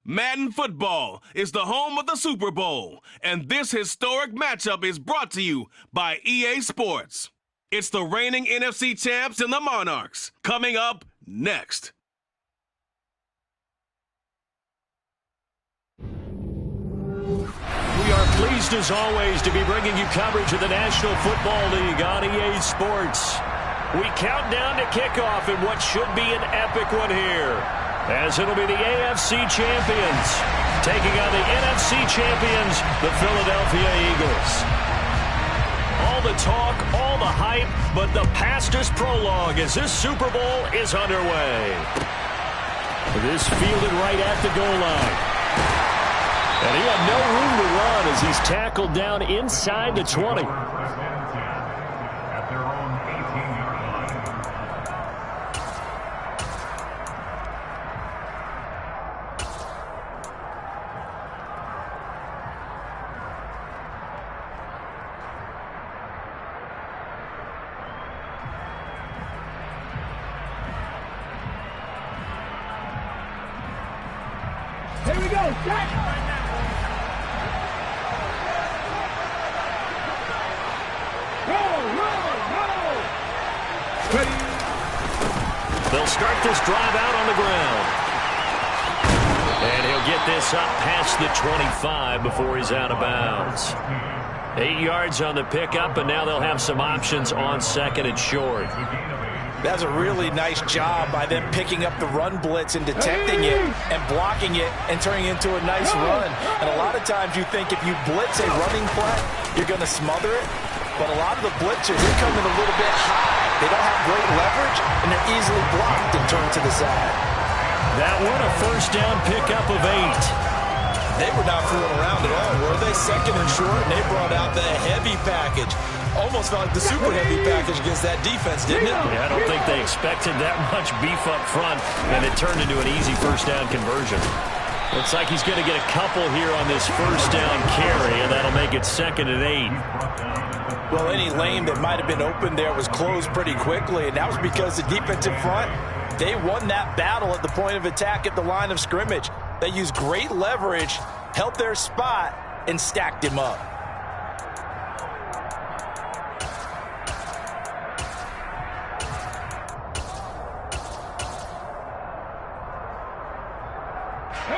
Madden Football is the home of the Super Bowl, and this historic matchup is brought to you by EA Sports. It's the reigning NFC champs and the Monarchs, coming up next. We are pleased, as always, to be bringing you coverage of the National Football League on EA Sports. We count down to kickoff in what should be an epic one here, as it'll be the AFC champions taking on the NFC champions, the Philadelphia Eagles. All the talk, all the hype, but the pastors prologue as this Super Bowl is underway. This fielded right at the goal line. And he had no room to run as he's tackled down inside the 20. Here we go, Jack! They'll start this drive out on the ground. And he'll get this up past the 25 before he's out of bounds. 8 yards on the pickup, and now they'll have some options on second and short. That's a really nice job by them picking up the run blitz and detecting it and blocking it and turning it into a nice run. And a lot of times you think if you blitz a running play, you're going to smother it. But a lot of the blitzers, they come in a little bit high. They don't have great leverage, and they're easily blocked and turned to the side. That one, a first down pickup of 8. They were not fooling around at all, were they? Second and short, and they brought out the heavy package. Almost felt like the super heavy package against that defense, didn't it? Yeah, I don't think they expected that much beef up front, and it turned into an easy first down conversion. Looks like he's going to get a couple here on this first down carry, and that'll make it second and 8. Well, any lane that might have been open there was closed pretty quickly, and that was because the defensive front, they won that battle at the point of attack at the line of scrimmage. They used great leverage, held their spot, and stacked him up.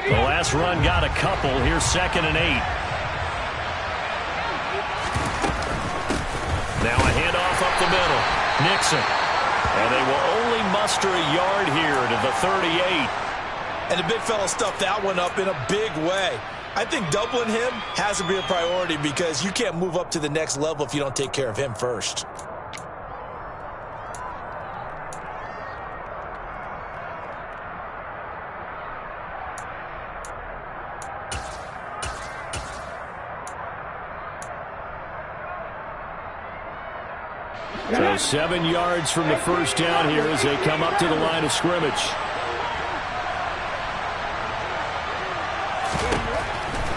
The last run got a couple. Here's second and 8. Now a handoff up the middle. Nixon. And they will only muster a yard here to the 38. And the big fella stuffed that one up in a big way. I think doubling him has to be a priority because you can't move up to the next level if you don't take care of him first. So 7 yards from the first down here as they come up to the line of scrimmage.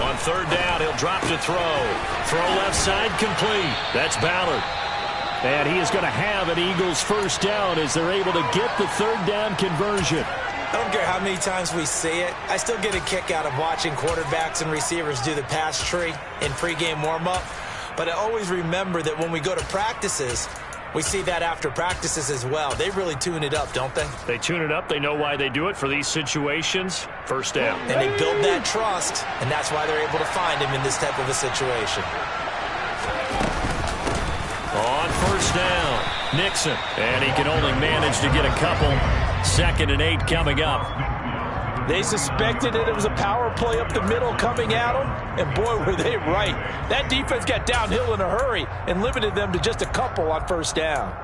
On third down, he'll drop to throw. Throw left side complete. That's Ballard. And he is going to have an Eagles first down as they're able to get the third down conversion. I don't care how many times we see it. I still get a kick out of watching quarterbacks and receivers do the pass tree in pregame warm-up. But I always remember that when we go to practices, we see that after practices as well. They really tune it up, don't they? They tune it up. They know why they do it for these situations. First down. And they build that trust, and that's why they're able to find him in this type of a situation. On first down, Nixon. And he can only manage to get a couple. Second and 8 coming up. They suspected that it was a power play up the middle coming at them, and boy, were they right. That defense got downhill in a hurry and limited them to just a couple on first down.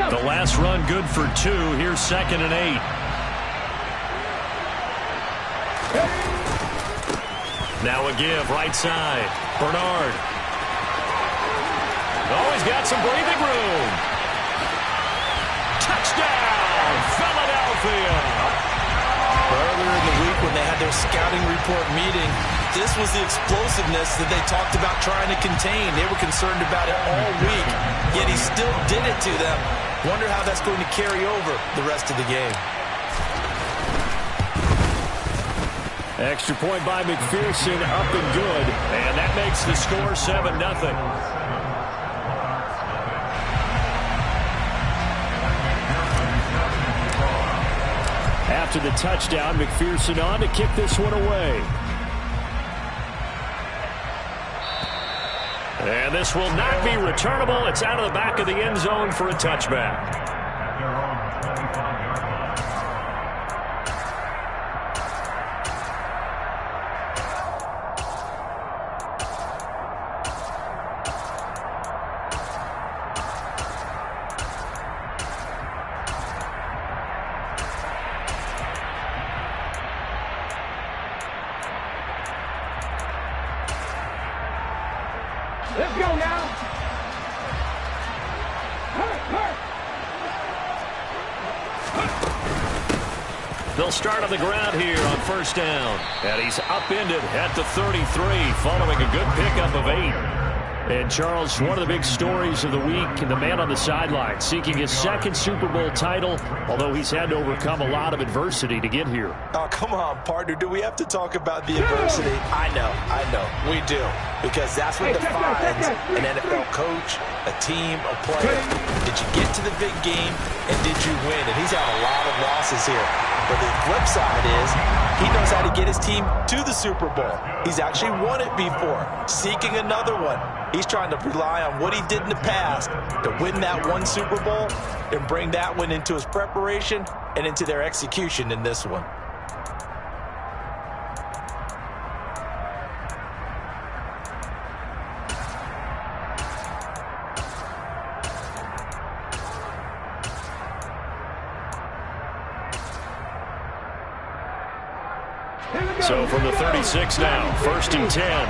The last run good for 2. Here's second and 8. Now a give, right side. Bernard. Oh, he's got some breathing room. Touchdown, Philadelphia. Earlier in the week when they had their scouting report meeting, this was the explosiveness that they talked about trying to contain. They were concerned about it all week, yet he still did it to them. Wonder how that's going to carry over the rest of the game. Extra point by McPherson, up and good. And that makes the score 7-0. After the touchdown, McPherson on to kick this one away. And this will not be returnable. It's out of the back of the end zone for a touchback. Let's go now. They'll start on the ground here on first down. And he's upended at the 33 following a good pickup of 8. And, Charles, one of the big stories of the week, the man on the sideline seeking his second Super Bowl title, although he's had to overcome a lot of adversity to get here. Oh, come on, partner. Do we have to talk about the adversity? I know. We do. Because that's what defines an NFL coach, a team, a player. Did you get to the big game, and did you win? And he's had a lot of losses here. But the flip side is he knows how to get his team to the Super Bowl. He's actually won it before, seeking another one. He's trying to rely on what he did in the past to win that one Super Bowl and bring that one into his preparation and into their execution in this one. So from the 36 now, 1st and 10.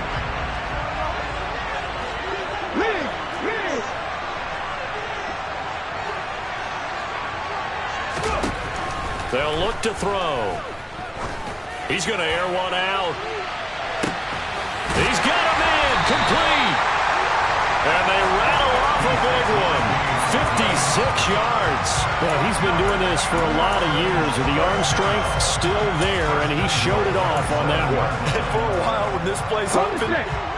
They'll look to throw. He's going to air one out. He's got him in, complete. And they rattle off a big one. 56 yards. Well, he's been doing this for a lot of years, with the arm strength still there, and he showed it off on that one. And for a while when this place opened,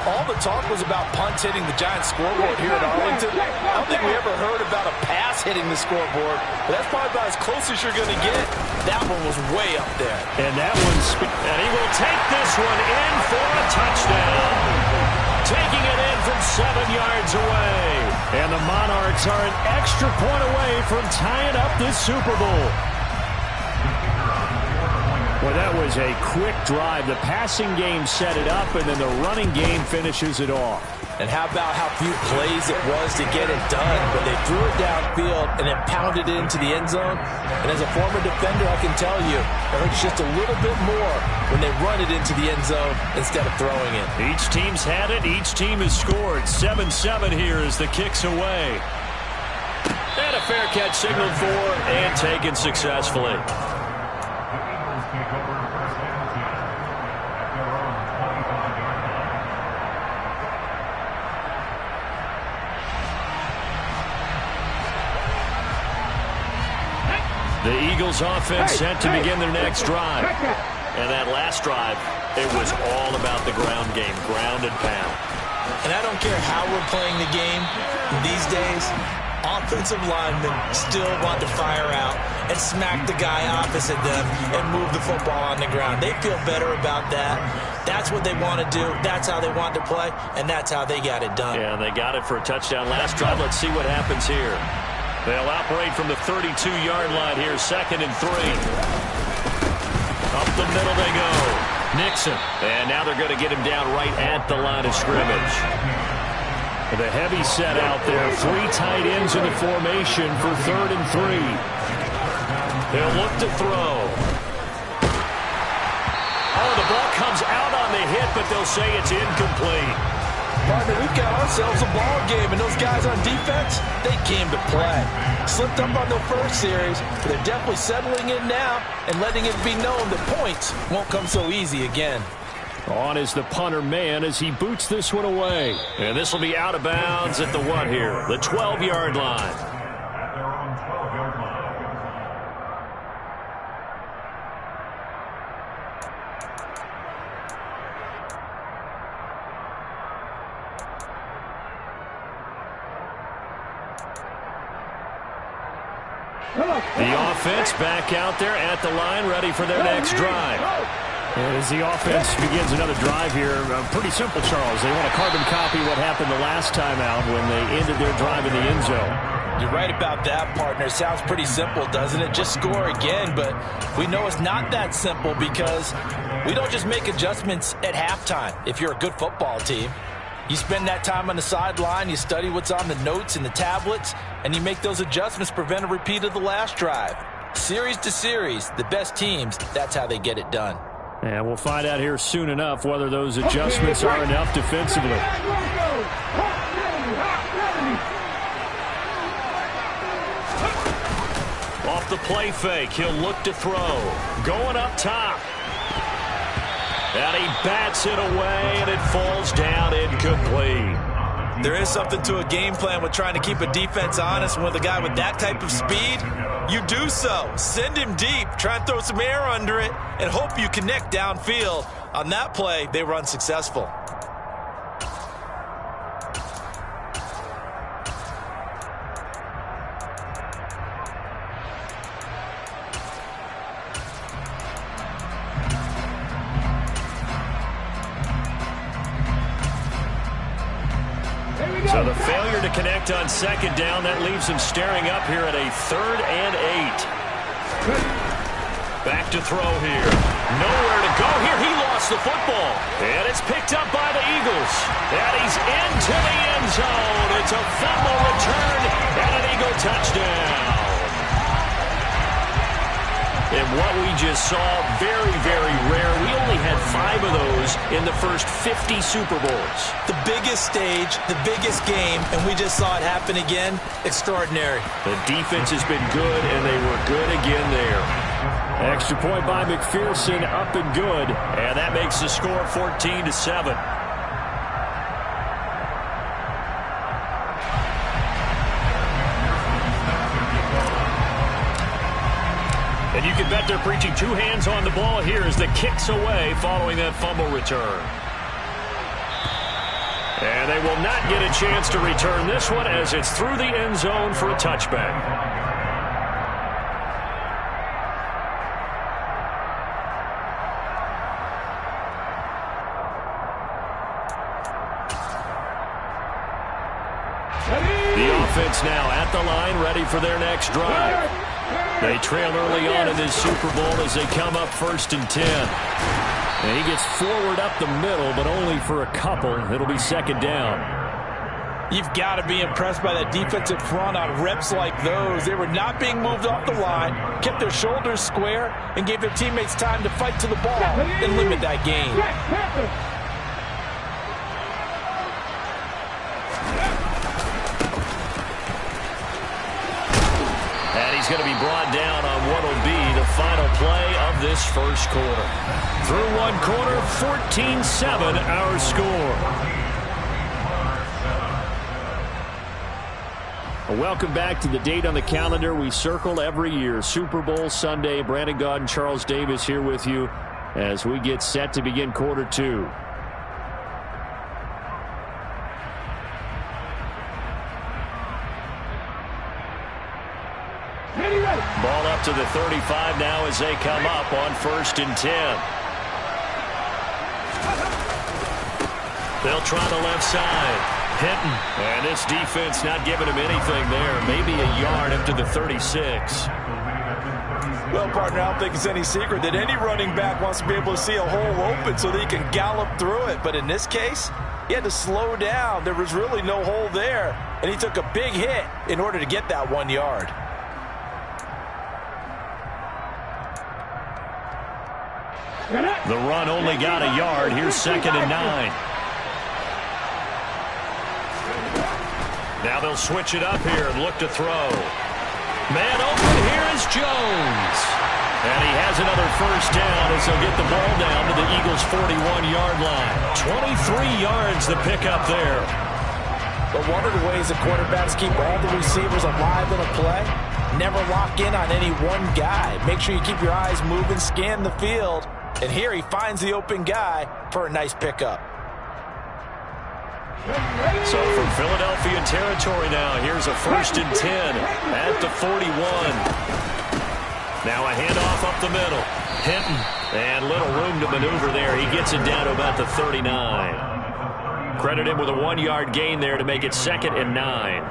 all the talk was about punts hitting the Giants scoreboard here at Arlington. I don't think we ever heard about a pass hitting the scoreboard, but that's probably about as close as you're going to get. That one was way up there. And that one's... And he will take this one in for a touchdown. Taking it in from 7 yards away. And the Monarchs are an extra point away from tying up this Super Bowl. Well, that was a quick drive. The passing game set it up, and then the running game finishes it off. And how about how few plays it was to get it done, but they threw it downfield and then pounded it into the end zone. And as a former defender, I can tell you, it hurts just a little bit more when they run it into the end zone instead of throwing it. Each team's had it. Each team has scored. 7-7 here as the kick's away. And a fair catch signaled for and taken successfully. The Eagles offense set to begin their next drive. And that last drive, it was all about the ground game, ground and pound. And I don't care how we're playing the game these days, offensive linemen still want to fire out and smack the guy opposite them and move the football on the ground. They feel better about that. That's what they want to do. That's how they want to play, and that's how they got it done. Yeah, they got it for a touchdown last drive. Let's see what happens here. They'll operate from the 32-yard line here, 2nd and 3. Up the middle they go. Nixon. And now they're going to get him down right at the line of scrimmage. The heavy set out there. 3 tight ends in the formation for 3rd and 3. They'll look to throw. Oh, the ball comes out on the hit, but they'll say it's incomplete. partner, we've got ourselves a ball game, and those guys on defense, they came to play. Slipped up on their first series, but they're definitely settling in now and letting it be known that points won't come so easy again. On is the punter man as he boots this one away. And this will be out of bounds at the what here? The 12-yard line. The offense back out there at the line, ready for their next drive. As the offense begins another drive here, pretty simple, Charles. They want to carbon copy what happened the last time out when they ended their drive in the end zone. You're right about that, partner. Sounds pretty simple, doesn't it? Just score again, but we know it's not that simple because we don't just make adjustments at halftime if you're a good football team. You spend that time on the sideline, you study what's on the notes and the tablets, and you make those adjustments to prevent a repeat of the last drive. Series to series, the best teams, that's how they get it done. And we'll find out here soon enough whether those adjustments are enough defensively. Off the play fake, he'll look to throw. Going up top. And he bats it away, and it falls down incomplete. There is something to a game plan with trying to keep a defense honest. And with a guy with that type of speed, you do so. Send him deep, try and throw some air under it, and hope you connect downfield. On that play, they were unsuccessful. So the failure to connect on second down, that leaves him staring up here at a 3rd and 8. Back to throw here. Nowhere to go here. He lost the football. And it's picked up by the Eagles. And he's into the end zone. It's a fumble return and an Eagle touchdown. And what we just saw, very, very rare. We only had 5 of those in the first 50 Super Bowls. The biggest stage, the biggest game, and we just saw it happen again. Extraordinary. The defense has been good, and they were good again there. Extra point by McPherson, up and good. And that makes the score 14-7. And you can bet they're preaching 2 hands on the ball here as the kick's away following that fumble return. And they will not get a chance to return this one as it's through the end zone for a touchback. The offense now at the line, ready for their next drive. They trail early on in this Super Bowl as they come up 1st and 10. And he gets forward up the middle, but only for a couple. It'll be 2nd down. You've got to be impressed by that defensive front on reps like those. They were not being moved off the line, kept their shoulders square, and gave their teammates time to fight to the ball and limit that gain. He's going to be brought down on what will be the final play of this first quarter. Through one quarter, 14-7 our score. Welcome back to the date on the calendar we circle every year. Super Bowl Sunday. Brandon Gaudin, Charles Davis here with you as we get set to begin quarter 2. Ball up to the 35 now as they come up on 1st and 10. They'll try the left side. Hinton. And this defense not giving him anything there. Maybe a yard up to the 36. Well, partner, I don't think it's any secret that any running back wants to be able to see a hole open so that he can gallop through it. But in this case, he had to slow down. There was really no hole there. And he took a big hit in order to get that 1 yard. The run only got a yard. Here's 2nd and 9. Now they'll switch it up here and look to throw. Man open, here is Jones. And he has another first down as he'll get the ball down to the Eagles' 41-yard line. 23 yards the pickup there. But one of the ways the quarterbacks keep all the receivers alive in a play, never lock in on any one guy. Make sure you keep your eyes moving, scan the field. And here he finds the open guy for a nice pickup. So from Philadelphia territory now, here's a 1st and 10 at the 41. Now a handoff up the middle. Hinton, and little room to maneuver there. He gets it down to about the 39. Credit him with a 1-yard gain there to make it 2nd and 9.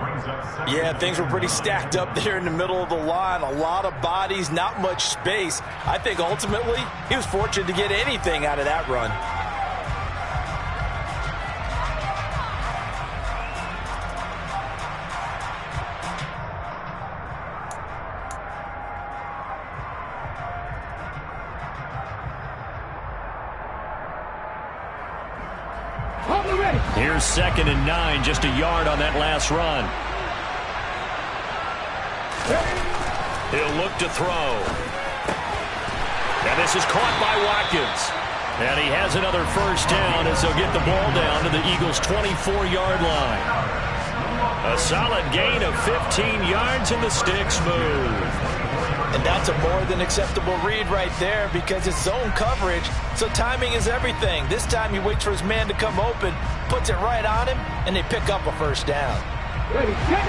Yeah, things were pretty stacked up there in the middle of the line. A lot of bodies, not much space. I think ultimately he was fortunate to get anything out of that run. Here's 2nd and 9, just a yard on that last run. He'll look to throw. And this is caught by Watkins. And he has another first down as he'll get the ball down to the Eagles' 24-yard line. A solid gain of 15 yards and the sticks move. And that's a more than acceptable read right there because it's zone coverage, so timing is everything. This time he waits for his man to come open, puts it right on him, and they pick up a first down. Ready, set.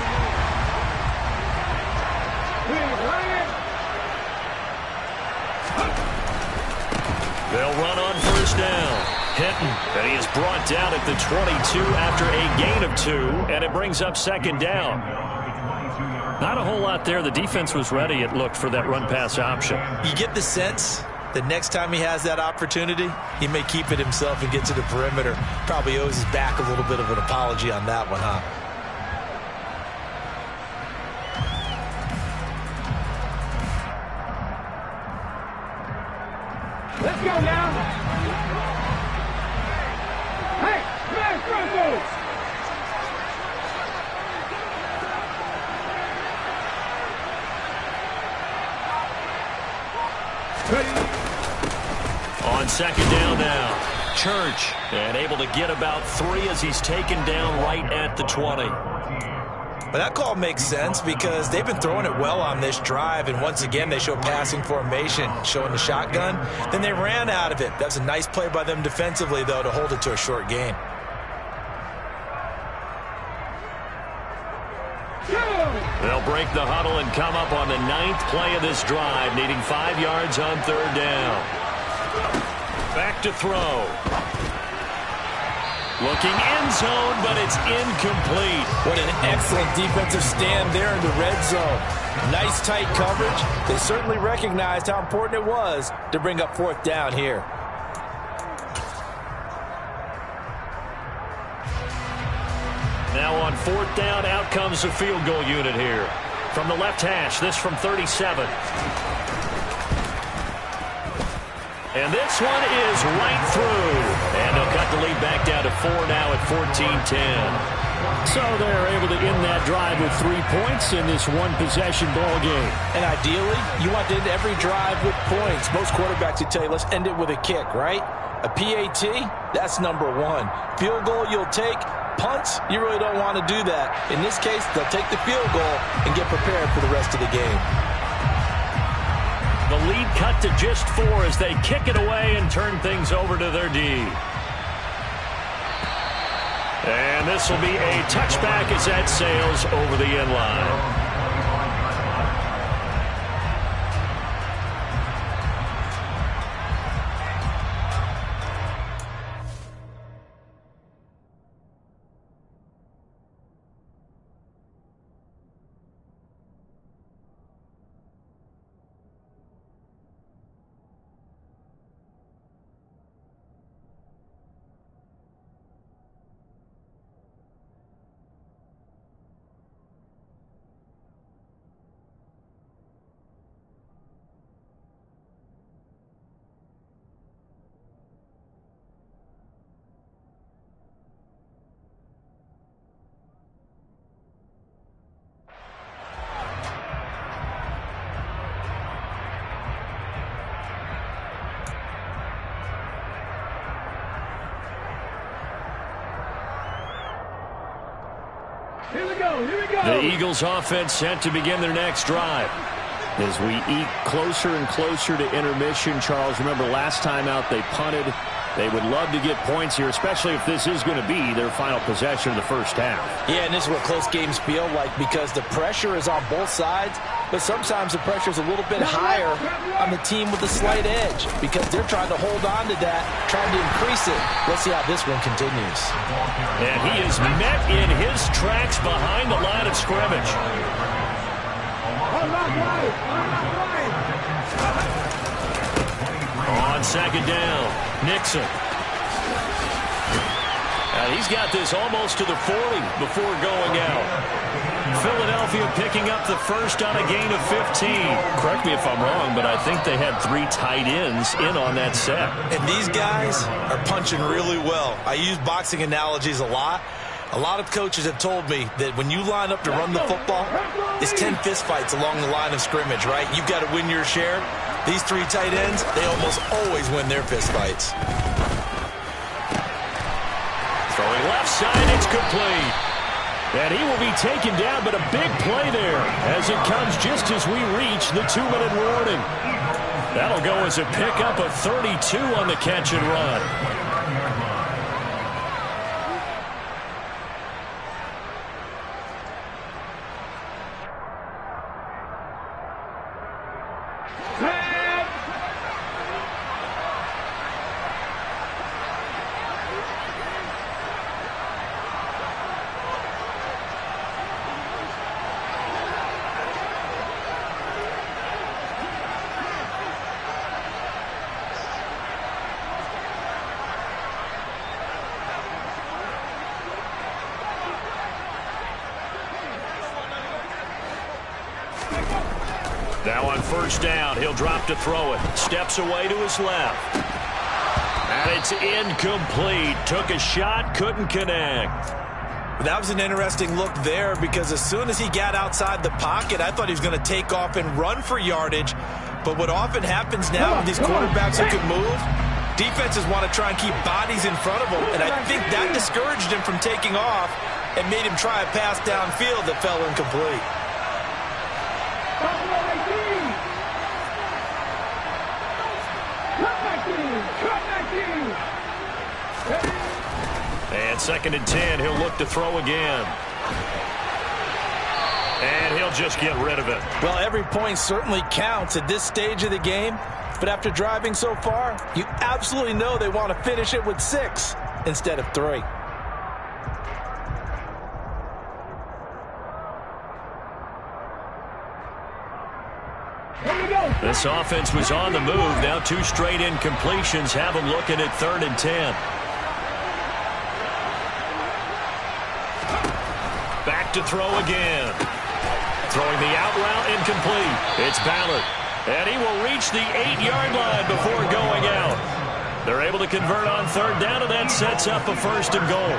They'll run on first down. Hinton, and he is brought down at the 22 after a gain of 2, and it brings up 2nd down. Not a whole lot there. The defense was ready, it looked, for that run-pass option. You get the sense that next time he has that opportunity, he may keep it himself and get to the perimeter. Probably owes his back a little bit of an apology on that one, huh? Let's go now. Hey, man, Broncos. On 2nd down now, Church, and able to get about 3 as he's taken down right at the 20. But that call makes sense because they've been throwing it well on this drive, and once again they show passing formation, showing the shotgun. Then they ran out of it. That's a nice play by them defensively, though, to hold it to a short gain. They'll break the huddle and come up on the 9th play of this drive, needing 5 yards on 3rd down. Back to throw. Looking end zone, but it's incomplete. What an excellent defensive stand there in the red zone. Nice tight coverage. They certainly recognized how important it was to bring up 4th down here. Now on 4th down, out comes the field goal unit here. From the left hash, this from 37. And this one is right through. And they'll cut the lead back down to 4 now at 14-10. So they're able to end that drive with 3 points in this one-possession ball game. And ideally, you want to end every drive with points. Most quarterbacks would tell you, let's end it with a kick, right? A PAT, that's number 1. Field goal you'll take. Punts, you really don't want to do that. In this case, they'll take the field goal and get prepared for the rest of the game. The lead cut to just 4 as they kick it away and turn things over to their D. And this will be a touchback as that sails over the end line. Here we go. The Eagles offense set to begin their next drive. As we eat closer and closer to intermission, Charles, remember last time out they punted. They would love to get points here, especially if this is going to be their final possession of the first half. Yeah, and this is what close games feel like because the pressure is on both sides, but sometimes the pressure is a little bit higher on the team with a slight edge because they're trying to hold on to that, trying to increase it. Let's see how this one continues. And he is met in his tracks behind the line of scrimmage. On second down, Nixon. And he's got this almost to the 40 before going out. Philadelphia picking up the first on a gain of 15. Correct me if I'm wrong, but I think they had 3 tight ends in on that set. And these guys are punching really well. I use boxing analogies a lot. A lot of coaches have told me that when you line up to run the football, it's 10 fistfights along the line of scrimmage, right? You've got to win your share. These 3 tight ends, they almost always win their fistfights. Throwing left side, it's complete. And he will be taken down, but a big play there as it comes just as we reach the 2-minute warning. That'll go as a pickup of 32 on the catch and run. Now on first down, he'll drop to throw it. Steps away to his left. And it's incomplete. Took a shot, couldn't connect. That was an interesting look there because as soon as he got outside the pocket, I thought he was going to take off and run for yardage. But what often happens now with these quarterbacks who can move, defenses want to try and keep bodies in front of them. And I think that discouraged him from taking off and made him try a pass downfield that fell incomplete. And second and 10, he'll look to throw again. And he'll just get rid of it. Well, every point certainly counts at this stage of the game. But after driving so far, you absolutely know they want to finish it with 6 instead of 3. This offense was on the move. Now 2 straight incompletions have them looking at 3rd and 10. Back to throw again. Throwing the out route incomplete. It's Ballard. And he will reach the 8-yard line before going out. They're able to convert on 3rd down, and that sets up a 1st and goal.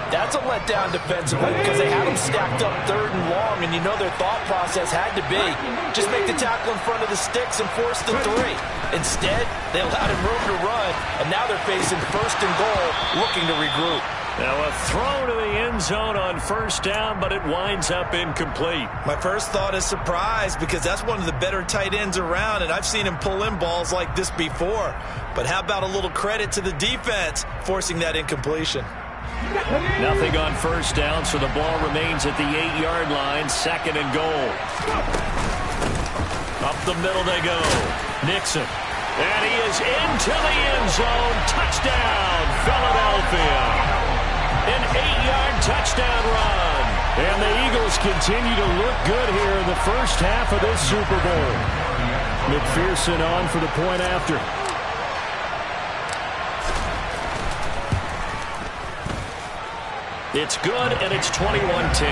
That's a letdown defensively because they had them stacked up 3rd and long, and you know their thought process had to be just make the tackle in front of the sticks and force the 3. Instead, they allowed him room to run, and now they're facing 1st and goal, looking to regroup. Now a throw to the end zone on 1st down, but it winds up incomplete. My first thought is surprise because that's one of the better tight ends around, and I've seen him pull in balls like this before. But how about a little credit to the defense forcing that incompletion? Nothing on 1st down, so the ball remains at the 8-yard line, 2nd and goal. Up the middle they go. Nixon. And he is into the end zone. Touchdown, Philadelphia. An 8-yard touchdown run. And the Eagles continue to look good here in the first half of this Super Bowl. McPherson on for the point after. It's good, and it's 21-10.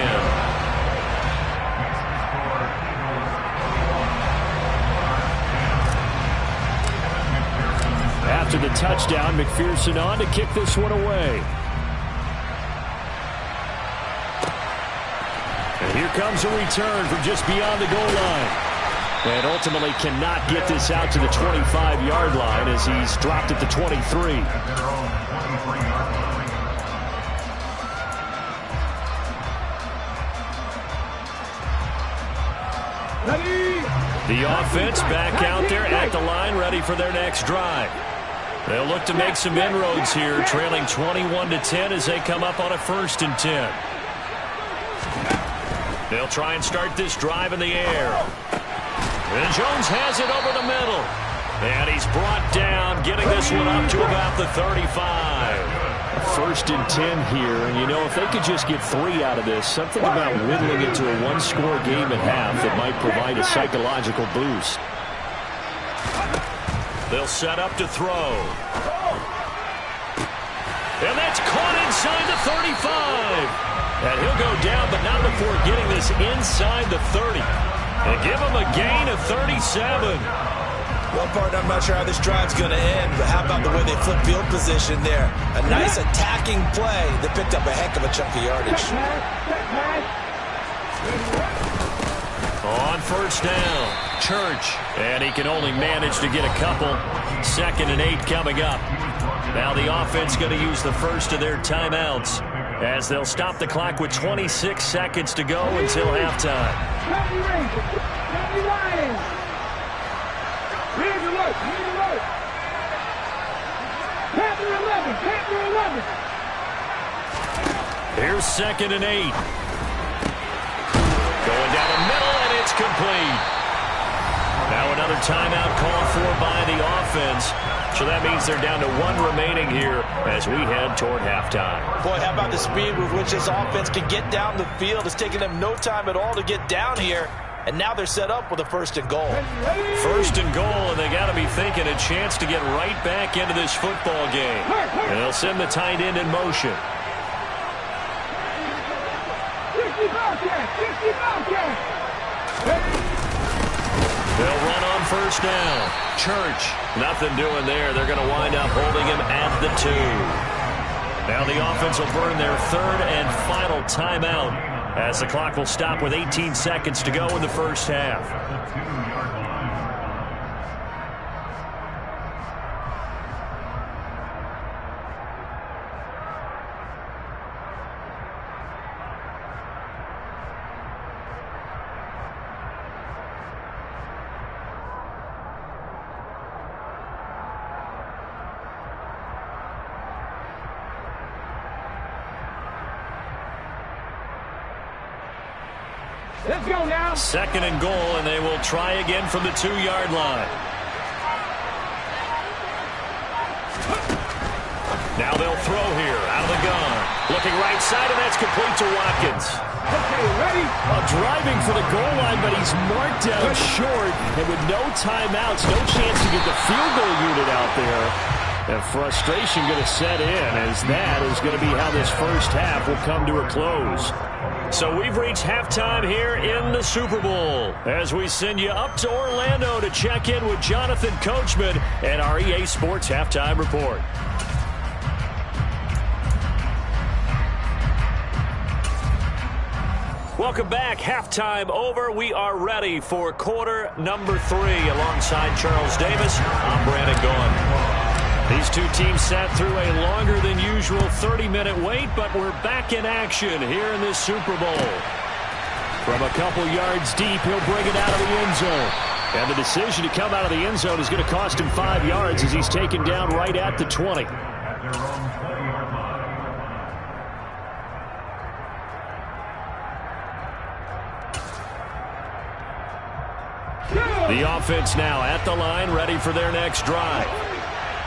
After the touchdown, McPherson on to kick this one away. And here comes a return from just beyond the goal line. And ultimately cannot get this out to the 25-yard line as he's dropped at the 23. The offense back out there at the line, ready for their next drive. They'll look to make some inroads here, trailing 21-10 as they come up on a 1st and 10. They'll try and start this drive in the air. And Jones has it over the middle. And he's brought down, getting this one up to about the 35. 1st and 10 here, and you know, if they could just get 3 out of this, something about whittling it to a one-score game at half that might provide a psychological boost. They'll set up to throw. And that's caught inside the 35. And he'll go down, but not before getting this inside the 30. And give him a gain of 37. Well, partner, I'm not sure how this drive's going to end, but how about the way they flip field position there? A nice attacking play that picked up a heck of a chunk of yardage. On 1st down, Church. And he can only manage to get a couple. 2nd and 8 coming up. Now the offense going to use the first of their timeouts as they'll stop the clock with 26 seconds to go until halftime. Here's 2nd and 8. Going down the middle, and it's complete. Now another timeout called for by the offense. So that means they're down to 1 remaining here as we head toward halftime. Boy, how about the speed with which this offense can get down the field? It's taking them no time at all to get down here. And now they're set up with a 1st and goal. 1st and goal, and they got to be thinking a chance to get right back into this football game. And they'll send the tight end in motion. They'll run on 1st down. Church, nothing doing there. They're going to wind up holding him at the 2. Now the offense will burn their 3rd and final timeout as the clock will stop with 18 seconds to go in the 1st half. Let's go now. 2nd and goal, and they will try again from the 2-yard line. Now they'll throw here out of the gun. Looking right side, and that's complete to Watkins. Okay, ready? Driving for the goal line, but he's marked out short. And with no timeouts, no chance to get the field goal unit out there. And frustration going to set in as that is going to be how this 1st half will come to a close. So we've reached halftime here in the Super Bowl as we send you up to Orlando to check in with Jonathan Coachman and our EA Sports Halftime Report. Welcome back. Halftime over. We are ready for quarter number 3 alongside Charles Davis. I'm Brandon Gaughan. These two teams sat through a longer than usual 30-minute wait, but we're back in action here in this Super Bowl. From a couple yards deep, he'll bring it out of the end zone. And the decision to come out of the end zone is going to cost him 5 yards as he's taken down right at the 20. The offense now at the line, ready for their next drive.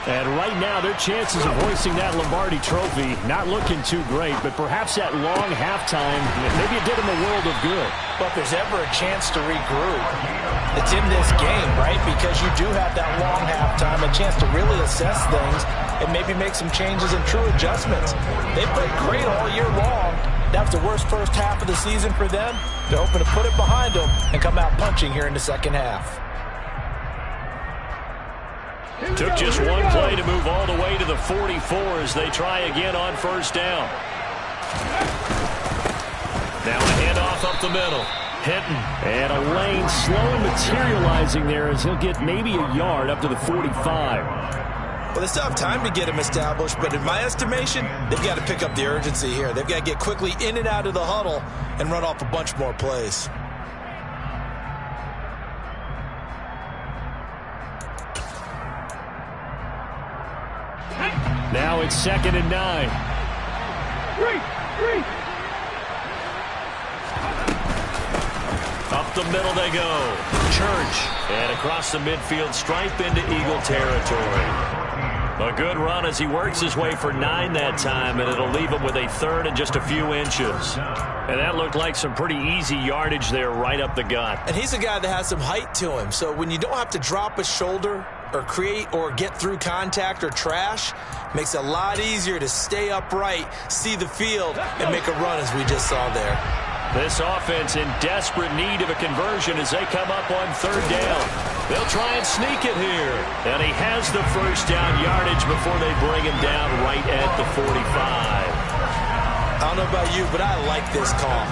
And right now, their chances of hoisting that Lombardi trophy not looking too great, but perhaps that long halftime, maybe it did them a world of good. But if there's ever a chance to regroup, it's in this game, right? Because you do have that long halftime, a chance to really assess things and maybe make some changes and true adjustments. They played great all year long. That was the worst 1st half of the season for them. They're hoping to put it behind them and come out punching here in the 2nd half. Took just one play to move all the way to the 44 as they try again on 1st down. Now a handoff up the middle. Hinton. And a lane slowly materializing there as he'll get maybe a yard up to the 45. Well, they still have time to get him established, but in my estimation, they've got to pick up the urgency here. They've got to get quickly in and out of the huddle and run off a bunch more plays. Now it's 2nd and 9. Three. Up the middle they go. Church. And across the midfield stripe into Eagle territory. A good run as he works his way for 9 that time, and it'll leave him with a 3rd and just a few inches. And that looked like some pretty easy yardage there right up the gut. And he's a guy that has some height to him, so when you don't have to drop a shoulder or create or get through contact or trash, makes it a lot easier to stay upright, see the field, and make a run as we just saw there. This offense in desperate need of a conversion as they come up on 3rd down. They'll try and sneak it here. And he has the first down yardage before they bring him down right at the 45. I don't know about you, but I like this call.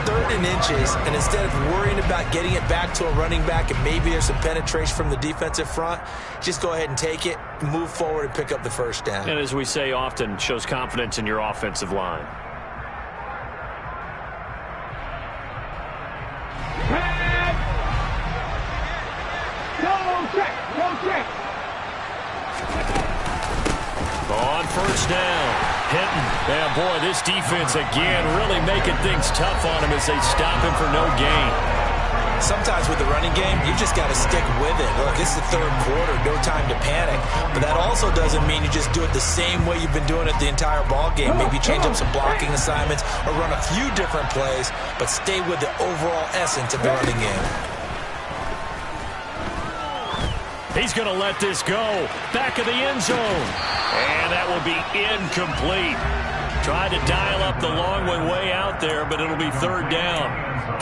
3rd and inches, and instead of worrying about getting it back to a running back and maybe there's some penetration from the defensive front, just go ahead and take it, move forward, and pick up the first down. And as we say often, shows confidence in your offensive line. No check. On 1st down. Hinton. Yeah, boy, this defense again really making things tough on him as they stop him for no gain. Sometimes with the running game, you just got to stick with it. Look, it's the 3rd quarter, no time to panic. But that also doesn't mean you just do it the same way you've been doing it the entire ball game. Maybe change up some blocking assignments or run a few different plays, but stay with the overall essence of the running game. He's going to let this go. Back of the end zone. And that will be incomplete. Tried to dial up the long one way out there, but it'll be 3rd down.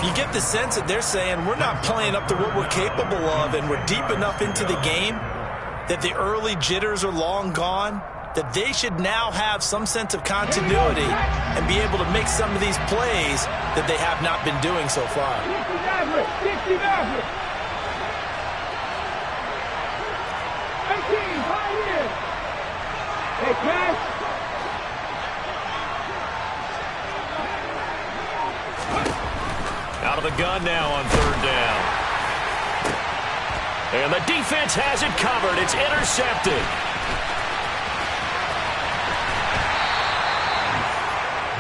You get the sense that they're saying we're not playing up to what we're capable of, and we're deep enough into the game that the early jitters are long gone, that they should now have some sense of continuity and be able to make some of these plays that they have not been doing so far. 18, right. Hey, pass. Out of the gun now on 3rd down. And the defense has it covered. It's intercepted.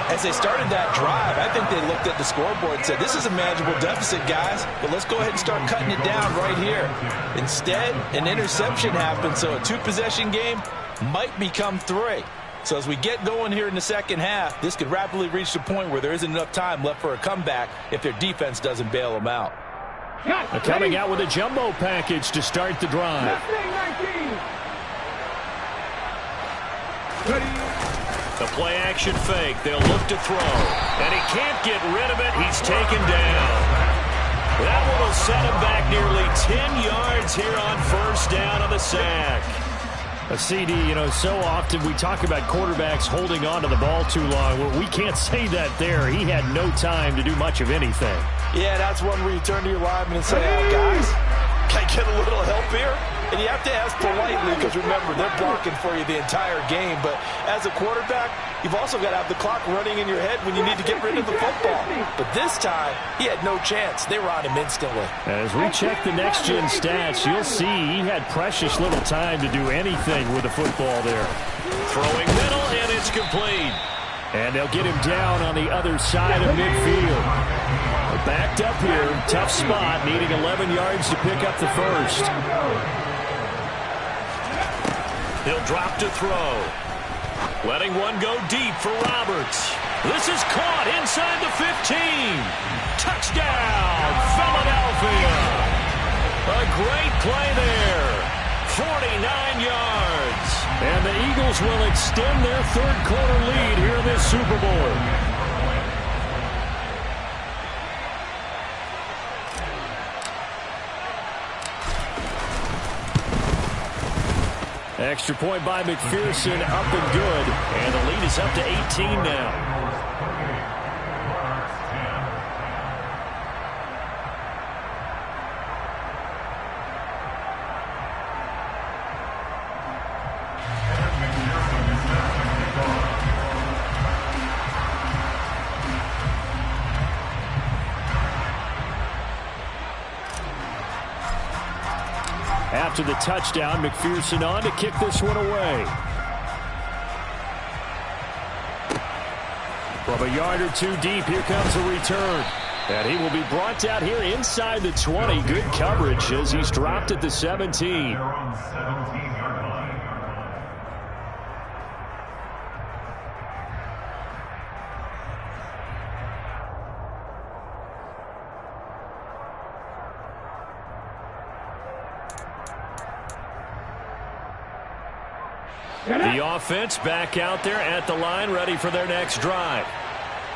As they started that drive, I think they looked at the scoreboard and said, this is a manageable deficit, guys, but let's go ahead and start cutting it down right here. Instead, an interception happened, so a 2-possession game might become 3. So as we get going here in the second half, this could rapidly reach the point where there isn't enough time left for a comeback if their defense doesn't bail them out. They're coming out with a jumbo package to start the drive. The play action fake. They'll look to throw. And he can't get rid of it. He's taken down. That one will set him back nearly 10 yards here on 1st down on the sack. A CD, so often we talk about quarterbacks holding on to the ball too long. Well, we can't say that there. He had no time to do much of anything. Yeah, that's one where you turn to your lineman and say, guys, can I get a little help here? And you have to ask politely because, remember, they're blocking for you the entire game. But as a quarterback, you've also got to have the clock running in your head when you need to get rid of the football. But this time, he had no chance. They were on him instantly. As we check the next-gen stats, you'll see he had precious little time to do anything with the football there. Throwing middle, and it's complete. And they'll get him down on the other side of midfield. They're backed up here. Tough spot, needing 11 yards to pick up the first. He'll drop to throw. Letting one go deep for Roberts. This is caught inside the 15. Touchdown, Philadelphia. A great play there. 49 yards. And the Eagles will extend their 3rd quarter lead here in this Super Bowl. Extra point by McPherson, up and good. And the lead is up to 18 now. After the touchdown, McPherson on to kick this one away. From a yard or two deep, here comes a return. And he will be brought down here inside the 20. Good coverage as he's dropped at the 17. The offense back out there at the line, ready for their next drive.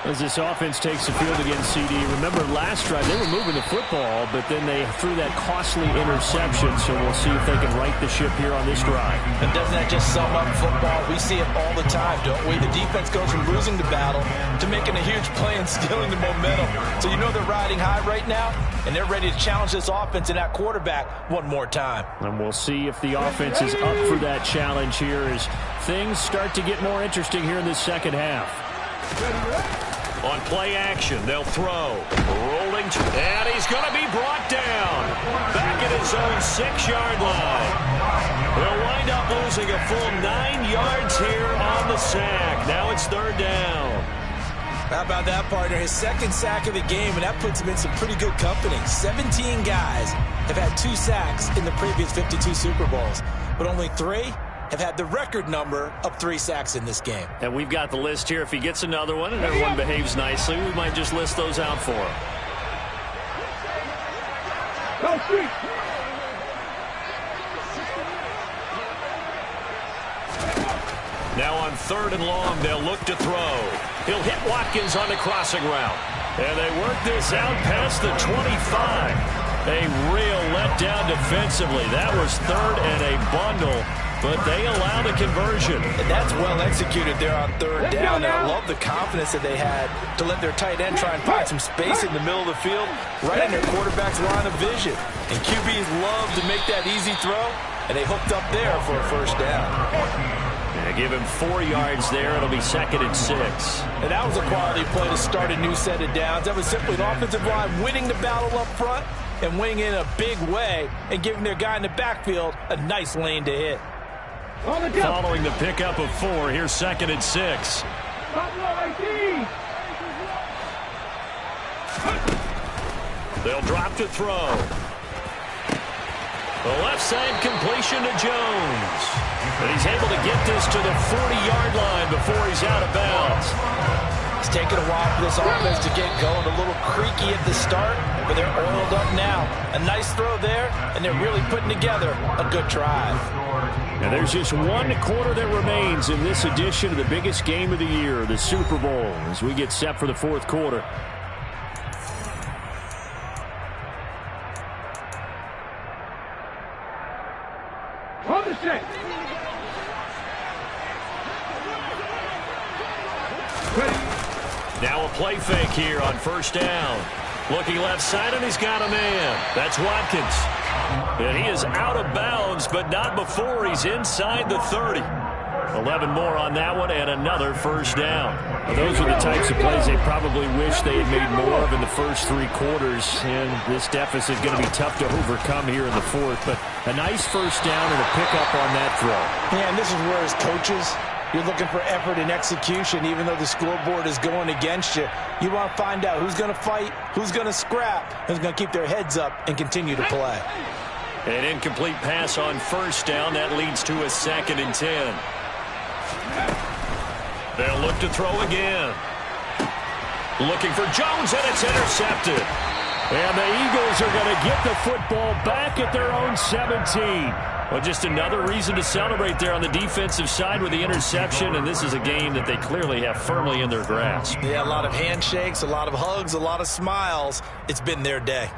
As this offense takes the field against CD, remember last drive they were moving the football, but then they threw that costly interception, so we'll see if they can right the ship here on this drive. And doesn't that just sum up football? We see it all the time, don't we? The defense goes from losing the battle to making a huge play and stealing the momentum. So you know they're riding high right now, and they're ready to challenge this offense and that quarterback one more time. And we'll see if the offense is up for that challenge here as things start to get more interesting here in the second half. On play action, they'll throw. Rolling, and he's going to be brought down. Back at his own 6-yard line. They'll wind up losing a full 9 yards here on the sack. Now it's third down. How about that, partner? His second sack of the game, and that puts him in some pretty good company. 17 guys have had 2 sacks in the previous 52 Super Bowls, but only 3 have had the record number of 3 sacks in this game. And we've got the list here. If he gets another one and everyone behaves nicely, we might just list those out for him. Now on 3rd and long, they'll look to throw. He'll hit Watkins on the crossing route. And they work this out past the 25. A real letdown defensively. That was 3rd and a bundle. But they allow the conversion. And that's well executed there on 3rd down. And I love the confidence that they had to let their tight end try and find some space in the middle of the field, right in their quarterback's line of vision. And QBs love to make that easy throw, and they hooked up there for a 1st down. And give him 4 yards there. It'll be 2nd and 6. And that was a quality play to start a new set of downs. That was simply an offensive line winning the battle up front and winning in a big way and giving their guy in the backfield a nice lane to hit. Following the pickup of 4, here's 2nd and 6. They'll drop to throw. The left side completion to Jones. And he's able to get this to the 40-yard line before he's out of bounds. It's taken a while for this offense to get going. A little creaky at the start, but they're oiled up now. A nice throw there, and they're really putting together a good drive. And there's just 1 quarter that remains in this edition of the biggest game of the year, the Super Bowl, as we get set for the 4th quarter. On the set. Now a play fake here on 1st down. Looking left side, and he's got a man. That's Watkins. And he is out of bounds, but not before he's inside the 30. 11 more on that one, and another 1st down. Well, those are the types of plays they probably wish they had made more of in the first 3 quarters, and this deficit is going to be tough to overcome here in the 4th. But a nice 1st down and a pickup on that throw. Yeah, and this is where as coaches, you're looking for effort and execution, even though the scoreboard is going against you. You want to find out who's going to fight, who's going to scrap, who's going to keep their heads up and continue to play. An incomplete pass on 1st down. That leads to a 2nd and 10. They'll look to throw again. Looking for Jones, and it's intercepted. And the Eagles are going to get the football back at their own 17. Well, just another reason to celebrate there on the defensive side with the interception, and this is a game that they clearly have firmly in their grasp. Yeah, a lot of handshakes, a lot of hugs, a lot of smiles. It's been their day.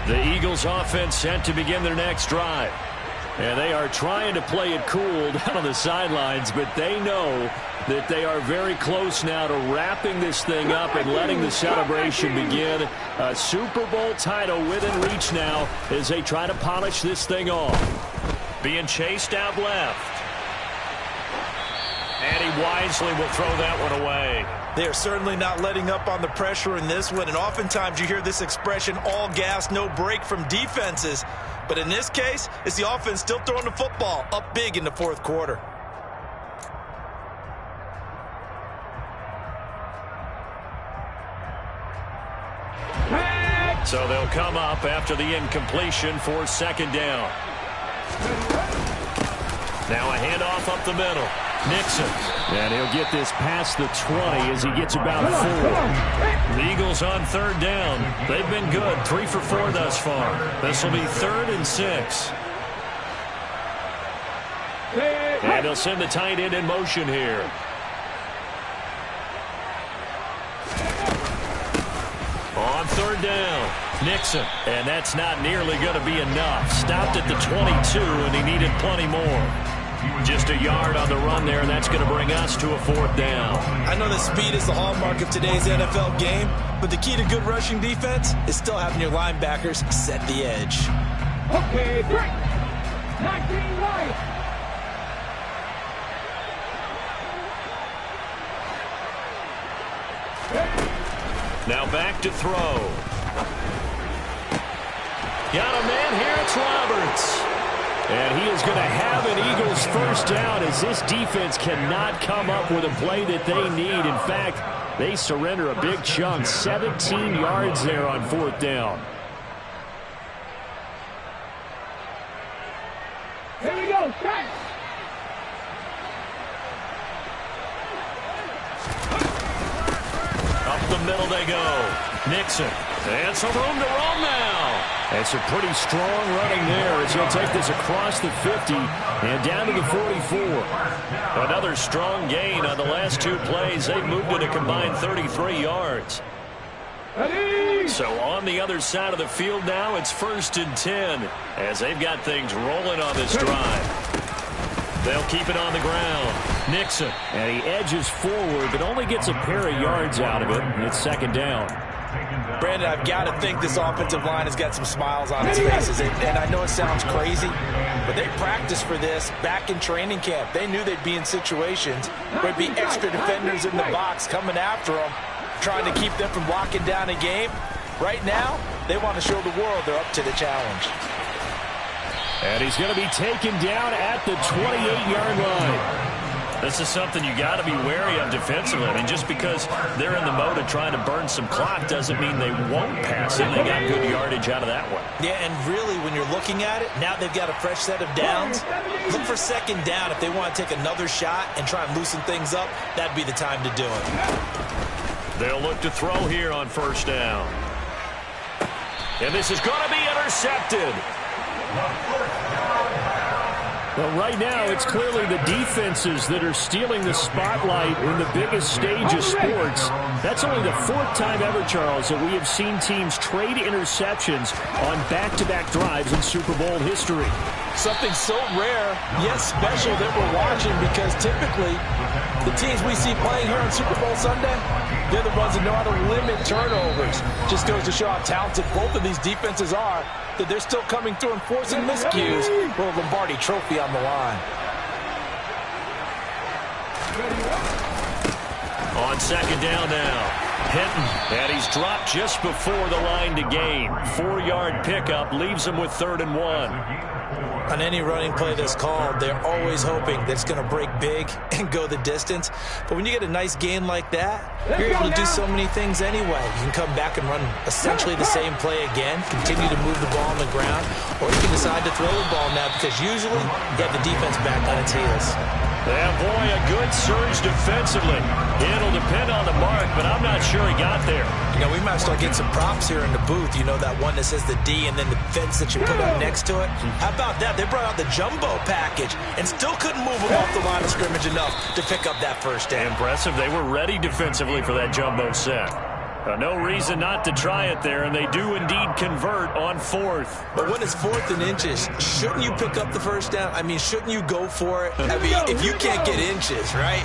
The Eagles offense set to begin their next drive. And they are trying to play it cool down on the sidelines, but they know that they are very close now to wrapping this thing up and letting the celebration begin. A Super Bowl title within reach now as they try to polish this thing off. Being chased out left. And he wisely will throw that one away. They are certainly not letting up on the pressure in this one, and oftentimes you hear this expression, all gas, no break from defenses. But in this case, it's the offense still throwing the football up big in the 4th quarter. So they'll come up after the incompletion for second down. Now a handoff up the middle. Nixon. And he'll get this past the 20 as he gets about 4. The Eagles on third down. They've been good, 3 for 4 thus far. This will be 3rd and 6. And they'll send the tight end in motion here. On third down, Nixon. And that's not nearly going to be enough. Stopped at the 22, and he needed plenty more. Just a yard on the run there, and that's going to bring us to a 4th down. I know that speed is the hallmark of today's NFL game, but the key to good rushing defense is still having your linebackers set the edge. Okay, break. 19 right. Now back to throw. Got a man here, it's Roberts. And he is going to have an Eagles first down as this defense cannot come up with a play that they need. In fact, they surrender a big chunk, 17 yards there on 4th down. Here we go, set. Up the middle they go. Nixon. And some room to roam now. That's a pretty strong running there as he'll take this across the 50 and down to the 44. Another strong gain on the last 2 plays. They've moved it a combined 33 yards. So on the other side of the field now, it's 1st and 10 as they've got things rolling on this drive. They'll keep it on the ground. Nixon. And he edges forward but only gets a pair of yards out of it. And it's 2nd down. Brandon, I've got to think this offensive line has got some smiles on its faces. And I know it sounds crazy, but they practiced for this back in training camp. They knew they'd be in situations where there'd be extra defenders in the box coming after them, trying to keep them from locking down a game. Right now, they want to show the world they're up to the challenge. And he's going to be taken down at the 28-yard line. This is something you got to be wary of defensively. I mean, just because they're in the mode of trying to burn some clock doesn't mean they won't pass it. They got good yardage out of that one. Yeah, and really, when you're looking at it, now they've got a fresh set of downs. Look for 2nd down. If they want to take another shot and try and loosen things up, that'd be the time to do it. They'll look to throw here on 1st down. And this is going to be intercepted. Well, right now, it's clearly the defenses that are stealing the spotlight in the biggest stage of sports. That's only the 4th time ever, Charles, that we have seen teams trade interceptions on back-to-back drives in Super Bowl history. Something so rare, yet special that we're watching, because typically the teams we see playing here on Super Bowl Sunday, they're the ones that know how to limit turnovers. Just goes to show how talented both of these defenses are, that they're still coming through and forcing miscues with a Lombardi trophy on the line. On 2nd down now. Hinton, and he's dropped just before the line to gain. 4-yard pickup leaves him with 3rd and 1. On any running play that's called, they're always hoping that it's going to break big and go the distance. But when you get a nice gain like that, you're able to do so many things anyway. You can come back and run essentially the same play again, continue to move the ball on the ground, or you can decide to throw the ball now because usually you have the defense back on its heels. Yeah, boy, a good surge defensively. It'll depend on the mark, but I'm not sure he got there. You know, we might start getting some props here in the booth. You know, that one that says the D and then the fence that you put up next to it? How about that? They brought out the jumbo package and still couldn't move them off the line of scrimmage enough to pick up that first down. Impressive. They were ready defensively for that jumbo set. No reason not to try it there, and they do indeed convert on 4th. But when it's 4th and inches, shouldn't you pick up the first down? I mean, shouldn't you go for it? I mean, if you can't get inches, right,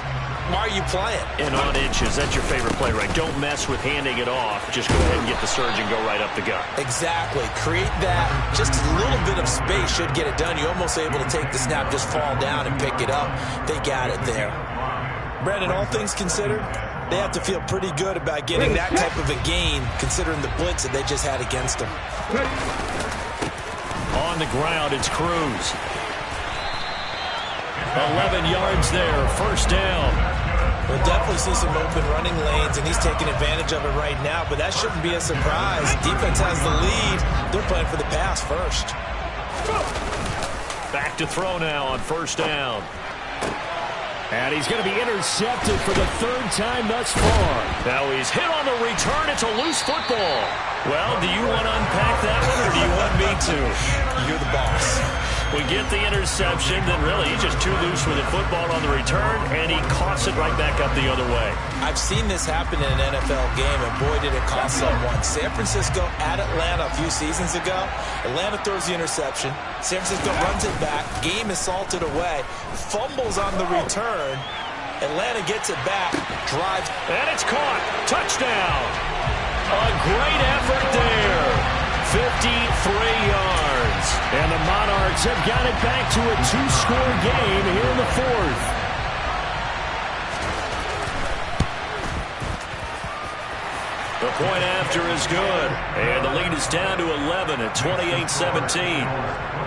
why are you playing? And on inches, that's your favorite play, right? Don't mess with handing it off. Just go ahead and get the surge and go right up the gut. Exactly. Create that. Just a little bit of space should get it done. You're almost able to take the snap, just fall down and pick it up. They got it there. Brandon, all things considered, they have to feel pretty good about getting that type of a gain, considering the blitz that they just had against them. On the ground, it's Cruz. 11 yards there, 1st down. We'll definitely see some open running lanes, and he's taking advantage of it right now, but that shouldn't be a surprise. Defense has the lead. They're playing for the pass first. Back to throw now on first down. And he's going to be intercepted for the third time thus far. Now he's hit on the return. It's a loose football. Well, do you want to unpack that one, or do you want me to? You're the boss. We get the interception, then really he's just too loose with the football on the return, and he coughs it right back up the other way. I've seen this happen in an NFL game, and boy, did it cost someone. San Francisco at Atlanta a few seasons ago. Atlanta throws the interception. San Francisco runs it back. Game is salted away. Fumbles on the return. Atlanta gets it back. Drives. And it's caught. Touchdown. A great effort there. 53 yards. And the Monarchs have got it back to a two-score game here in the fourth. The point after is good. And the lead is down to 11 at 28-17.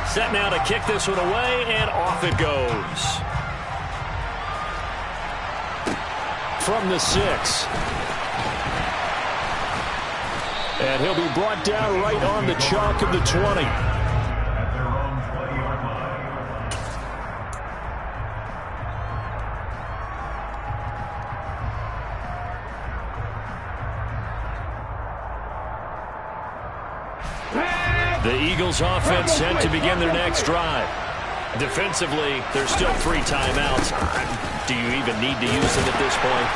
Set now to kick this one away, and off it goes. From the 6. And he'll be brought down right on the chalk of the 20. The Eagles offense set to begin their next drive. Defensively, there's still 3 timeouts. Do you even need to use them at this point?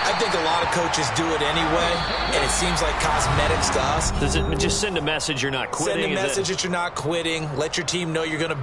I think a lot of coaches do it anyway, and it seems like cosmetics to us. Does it just send a message you're not quitting? Send a message that you're not quitting. Let your team know you're going to